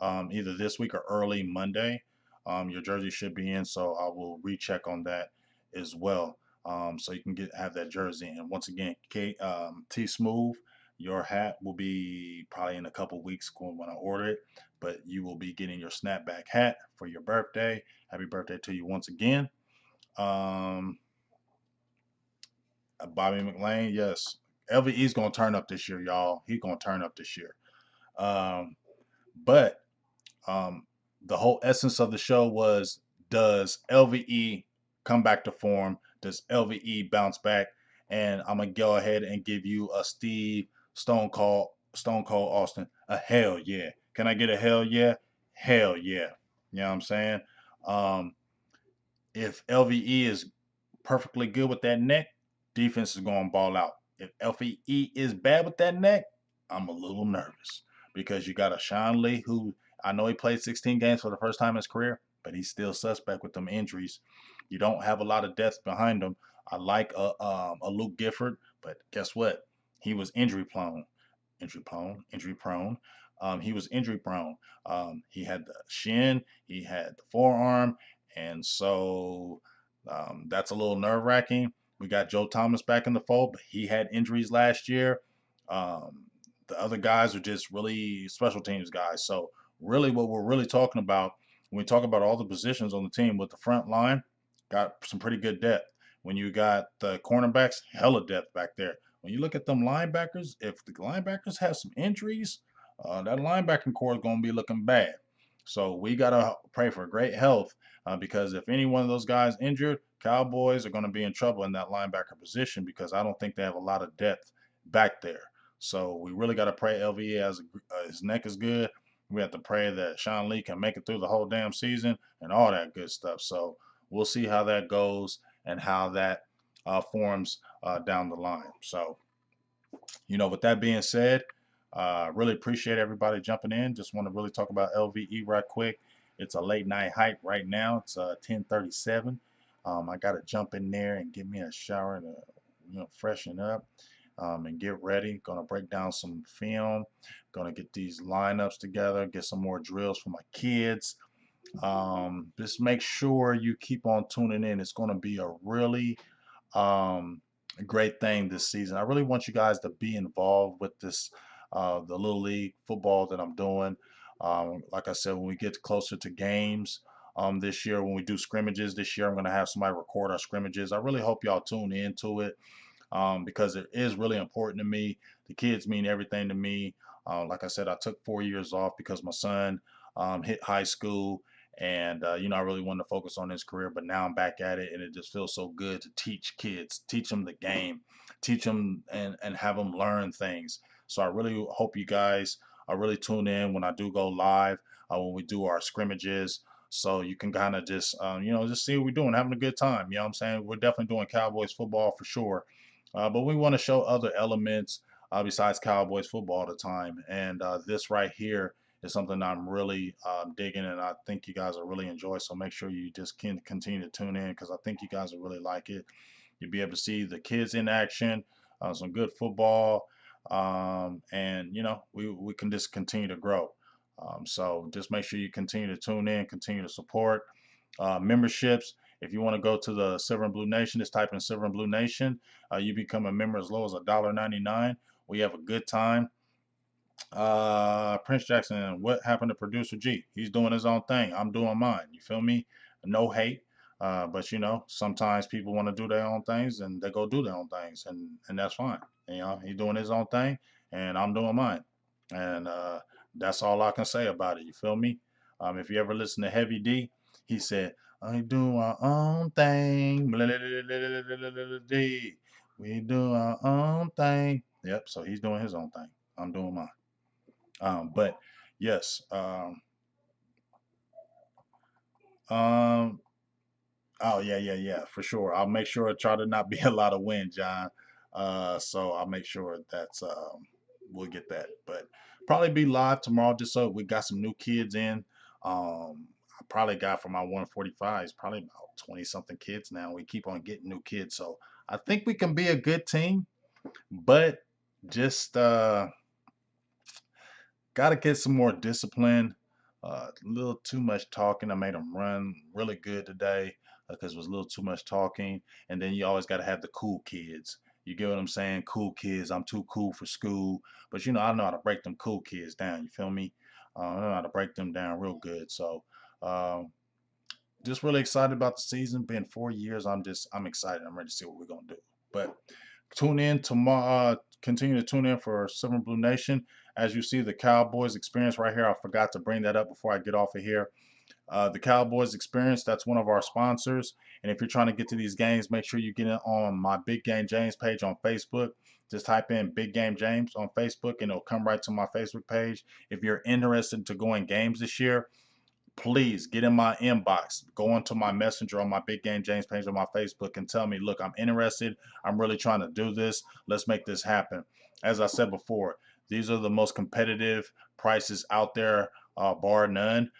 either this week or early Monday. Your jersey should be in, so I will recheck on that as well, so you can have that jersey. And once again, T Smooth, your hat will be probably in a couple weeks when I order it, but you will be getting your snapback hat for your birthday. Happy birthday to you once again. Um, Bobby McLean, yes. LVE's gonna turn up this year, y'all. He's gonna turn up this year. Um, but the whole essence of the show was: does LVE come back to form? Does LVE bounce back? And I'm gonna go ahead and give you a Steve Stone Cold Austin a hell yeah. Can I get a hell yeah? Hell yeah. You know what I'm saying? Um, if LVE is perfectly good with that neck, defense is going to ball out. If LVE is bad with that neck, I'm a little nervous because you got a Sean Lee who I know he played 16 games for the first time in his career, but he's still suspect with them injuries. You don't have a lot of depth behind him. I like a Luke Gifford, but guess what? He was injury prone. He was injury prone. He had the shin, he had the forearm, and so that's a little nerve wracking. We got Joe Thomas back in the fold, but he had injuries last year. Um, the other guys are just really special teams guys. So really, what we're really talking about when we talk about all the positions on the team with the front line, got some pretty good depth. When you got the cornerbacks, hella depth back there. When you look at them linebackers, if the linebackers have some injuries, that linebacking core is going to be looking bad. So we got to pray for great health because if any one of those guys injured, Cowboys are going to be in trouble in that linebacker position because I don't think they have a lot of depth back there. So we really got to pray LVE as his neck is good. We have to pray that Sean Lee can make it through the whole damn season and all that good stuff. So we'll see how that goes and how that forms down the line. So with that being said, really appreciate everybody jumping in. Just want to really talk about LVE right quick. It's a late night hype right now. It's 10:37. I got to jump in there and give me a shower to, freshen up and get ready. Gonna break down some film. Gonna get these lineups together. Get some more drills for my kids. Just make sure you keep on tuning in. It's gonna be a really um, great thing this season. I really want you guys to be involved with this, the little league football that I'm doing. Like I said, when we get closer to games this year, when we do scrimmages this year, I'm going to have somebody record our scrimmages. I really hope y'all tune into it because it is really important to me. The kids mean everything to me. Like I said, I took 4 years off because my son hit high school, and I really wanted to focus on his career. But now I'm back at it, and it just feels so good to teach kids, teach them the game, teach them and have them learn things. So I really hope you guys really tune in when I do go live, when we do our scrimmages. So you can kind of just, just see what we're doing, having a good time. You know what I'm saying? We're definitely doing Cowboys football for sure. But we want to show other elements besides Cowboys football all the time. And this right here is something I'm really digging, and I think you guys will really enjoy. So make sure you just can continue to tune in because I think you guys will really like it. You'll be able to see the kids in action, some good football, and we can just continue to grow. So just make sure you continue to tune in, continue to support memberships. If you want to go to the Silver and Blue Nation, just type in Silver and Blue Nation. You become a member as low as $1.99. We have a good time. Prince Jackson, what happened to producer G? He's doing his own thing. I'm doing mine. You feel me? No hate. But sometimes people want to do their own things and they go do their own things and that's fine. He's doing his own thing and I'm doing mine. And that's all I can say about it. You feel me? If you ever listen to Heavy D, he said, I do our own thing. Blah, blah, blah, blah, blah, blah, blah, D. We do our own thing. Yep, so he's doing his own thing. I'm doing mine. But yes, um, oh yeah, yeah, yeah, for sure. I'll make sure try to not be a lot of wind, John. So I'll make sure that's we'll get that. But probably be live tomorrow just so we got some new kids in. I probably got for my 145s probably about 20 something kids now. We keep on getting new kids, so I think we can be a good team. But just got to get some more discipline. A little too much talking. I made them run really good today because it was a little too much talking. And then you always got to have the cool kids. You get what I'm saying? Cool kids. I'm too cool for school. But I know how to break them cool kids down. You feel me? I know how to break them down real good. So um, just really excited about the season. Been 4 years. I'm excited. I'm ready to see what we're gonna do. But tune in tomorrow. Continue to tune in for Silver and Blue Nation. As you see, the Cowboys experience right here. I forgot to bring that up before I get off of here. The Cowboys experience, that's one of our sponsors. And if you're trying to get to these games, make sure you get it on my Big Game James page on Facebook. Just type in Big Game James on Facebook and it'll come right to my Facebook page. If you're interested to go in games this year, please get in my inbox, go into my messenger on my Big Game James page on my Facebook and tell me, look, I'm interested. I'm really trying to do this. Let's make this happen. As I said before, these are the most competitive prices out there, bar none.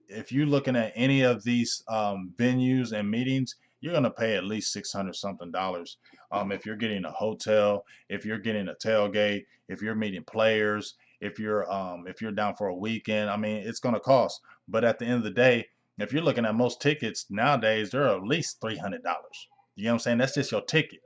If you're looking at any of these venues and meetings, you're going to pay at least 600 something dollars. If you're getting a hotel, if you're getting a tailgate, if you're meeting players, if you're down for a weekend, I mean, it's going to cost. But at the end of the day, if you're looking at most tickets nowadays, they're at least $300. You know what I'm saying? That's just your ticket.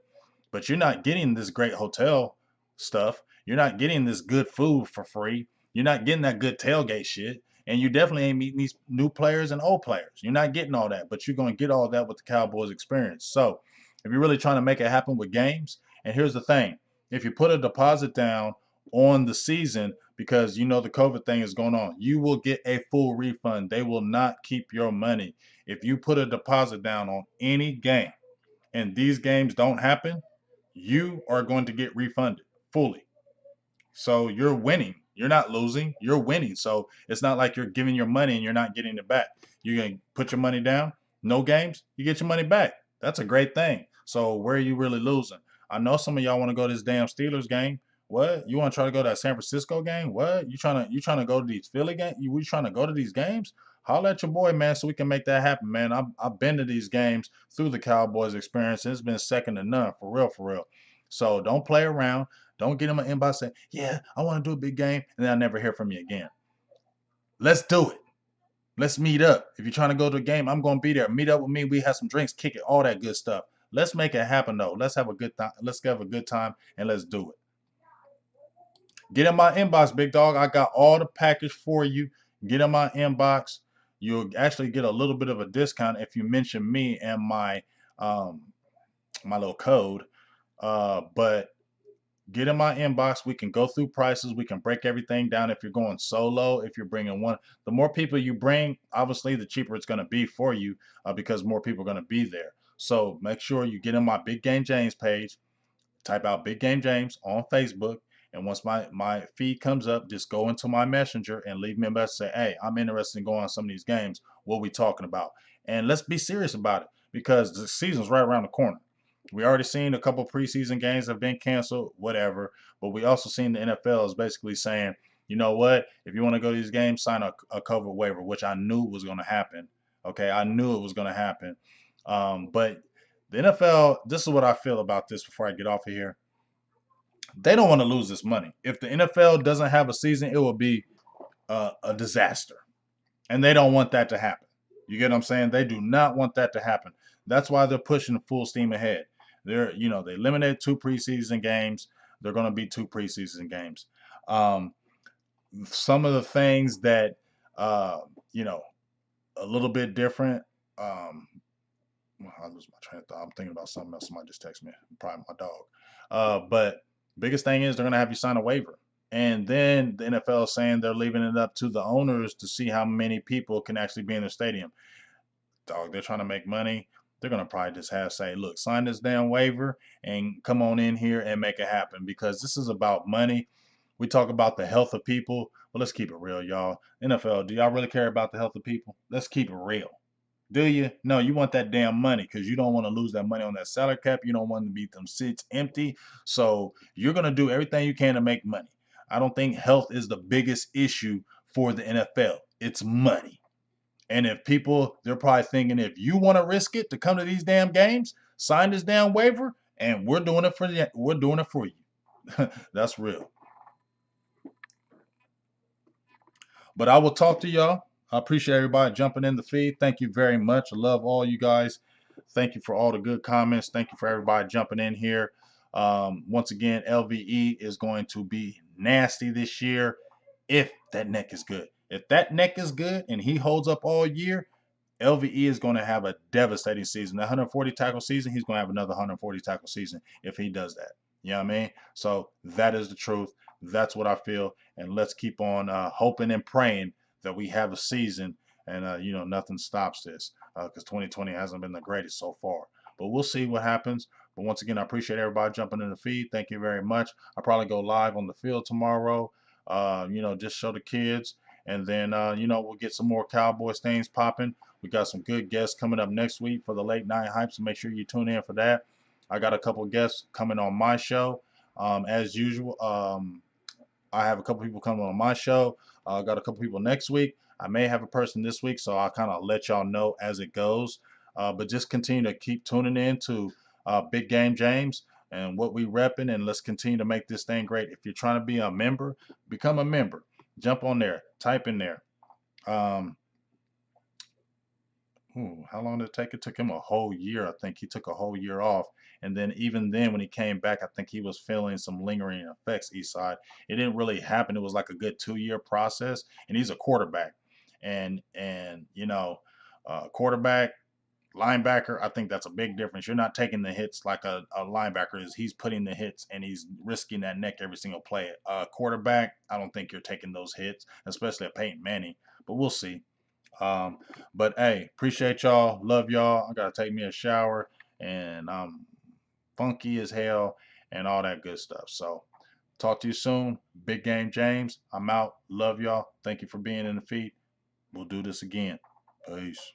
But you're not getting this great hotel stuff. You're not getting this good food for free. You're not getting that good tailgate shit. And you definitely ain't meeting these new players and old players. You're not getting all that, but you're going to get all that with the Cowboys experience. So if you're really trying to make it happen with games, and here's the thing, if you put a deposit down on the season because you know the COVID thing is going on, you will get a full refund. They will not keep your money. If you put a deposit down on any game and these games don't happen, you are going to get refunded fully. So you're winning. You're not losing. You're winning. So it's not like you're giving your money and you're not getting it back. You're going to put your money down, no games, you get your money back. That's a great thing. So where are you really losing? I know some of y'all want to go to this damn Steelers game. What? You want to try to go to that San Francisco game? What? You trying to go to these Philly games? We trying to go to these games? Holler at your boy, man, so we can make that happen, man. I've been to these games through the Cowboys experience. And it's been second to none, for real, for real. So don't play around. Don't get in my inbox saying, yeah, I want to do a big game, and then I never hear from you again. Let's do it. Let's meet up. If you're trying to go to a game, I'm going to be there. Meet up with me. We have some drinks, kick it, all that good stuff. Let's make it happen, though. Let's have a good time. Let's have a good time, and let's do it. Get in my inbox, big dog. I got all the package for you. Get in my inbox. You'll actually get a little bit of a discount if you mention me and um, my little code. But get in my inbox. We can go through prices. We can break everything down. If you're going solo, if you're bringing one, the more people you bring, obviously, the cheaper it's going to be for you because more people are going to be there. So make sure you get in my Big Game James page, type out Big Game James on Facebook. And once my feed comes up, just go into my messenger and leave me a message. Say, hey, I'm interested in going on some of these games. What we talking about? And let's be serious about it because the season's right around the corner. We already seen a couple preseason games have been canceled, whatever. But we also seen the NFL is basically saying, you know what? If you want to go to these games, sign a COVID waiver, which I knew was going to happen. Okay, I knew it was going to happen. But the NFL, this is what I feel about this before I get off of here. They don't want to lose this money. If the NFL doesn't have a season, it will be a disaster. And they don't want that to happen. You get what I'm saying? They do not want that to happen. That's why they're pushing full steam ahead. They eliminated 2 preseason games. They're going to be 2 preseason games. Um, some of the things that, uh, you know, a little bit different. I lose my train of thought. I'm thinking about something else. Somebody just texted me. Probably my dog. But biggest thing is they're going to have you sign a waiver. And then the NFL is saying they're leaving it up to the owners to see how many people can actually be in the stadium. Dog, they're trying to make money. They're going to probably just have say, look, sign this damn waiver and come on in here and make it happen because this is about money. We talk about the health of people. Well, let's keep it real, y'all. NFL, do y'all really care about the health of people? Let's keep it real. Do you? No, you want that damn money because you don't want to lose that money on that salary cap. You don't want to beat them seats empty. So you're going to do everything you can to make money. I don't think health is the biggest issue for the NFL. It's money. And if people, they're probably thinking, if you want to risk it to come to these damn games, sign this damn waiver, and we're doing it for you. We're doing it for you. That's real. But I will talk to y'all. I appreciate everybody jumping in the feed. Thank you very much. I love all you guys. Thank you for all the good comments. Thank you for everybody jumping in here. Once again, LVE is going to be nasty this year if that neck is good. If that neck is good and he holds up all year, LVE is going to have a devastating season. The 140 tackle season, he's going to have another 140 tackle season if he does that. You know what I mean? So that is the truth. That's what I feel. And let's keep on hoping and praying that we have a season and, nothing stops this because 2020 hasn't been the greatest so far. But we'll see what happens. But once again, I appreciate everybody jumping in the feed. Thank you very much. I'll probably go live on the field tomorrow, just show the kids. And then, we'll get some more Cowboys things popping. We got some good guests coming up next week for the late night hype, so make sure you tune in for that. I got a couple of guests coming on my show. As usual, I have a couple people coming on my show. I got a couple people next week. I may have a person this week, so I'll kind of let y'all know as it goes. But just continue to keep tuning in to Big Game James and what we repping, and let's continue to make this thing great. If you're trying to be a member, become a member. Jump on there, type in there. Ooh, how long did it take? It took him a whole year. I think he took a whole year off. And then even then, when he came back, I think he was feeling some lingering effects, Eastside. It didn't really happen. It was like a good 2 year process. And he's a quarterback. And quarterback, linebacker, I think that's a big difference. You're not taking the hits like a linebacker is. He's putting the hits and he's risking that neck every single play. Quarterback, I don't think you're taking those hits, especially at Peyton Manning. But we'll see. Um, but hey, appreciate y'all. Love y'all. I gotta take me a shower and I'm funky as hell and all that good stuff. So talk to you soon. Big Game James. I'm out. Love y'all. Thank you for being in the feed. We'll do this again. Peace.